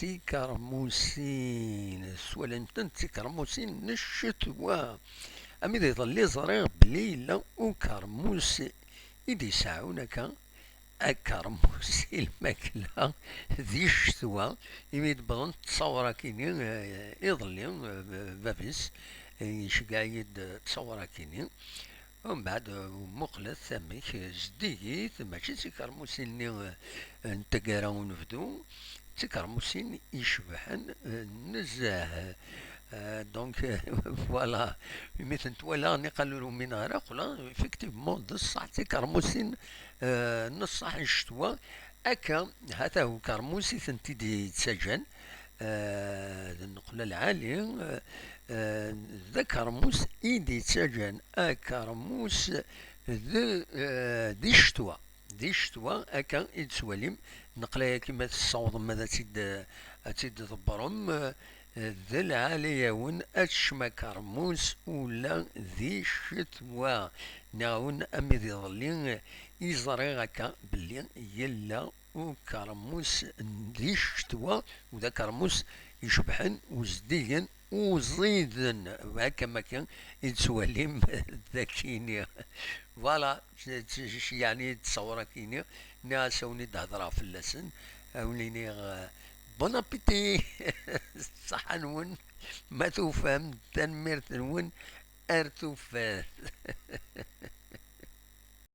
تيكرموسين سوالنتن تيكرموسين الشتوى أمي يظل زريغ بليلة وكرموس إذا يسعونك أكرموس الماكلة ذي الشتوى يميد بغن تصورا كيني يظلي بابيس يشقايد تصورا كيني ومن بعد مقلة ثمك جديد ماشي تيكرموسين نتقارا ونفدو تيكرموسين يشبحن نزاه دونك فوالا مثل توالا راني قالوا من غير قلا افكتيفمون بصح تيكرموسين نصح الشتوى اكا هذا هو كرموسي ثنتي دي تسجن النقلة العالية ذا كرموس إيدي تسجن كرموس دي شتوى دي شتوى أكا إتسواليم نقلايا كيما تصوض ماذا تيد ضبرم ذا العالية ون أتشما كرموس ولا ذي شتوى ناون أمي ذي ظلين يزري غاكا بلي يلا وكرموس ذي الشتوى وذا كرموس يشبحن وزديا وزيدا هكا ما كان يتسواليم ذاكيني فوالا يعني تصور كيني ناس وني تهضرا في اللسن وليني بون ابيتي صحة نون ما توفهم تنمير نون ارتوفات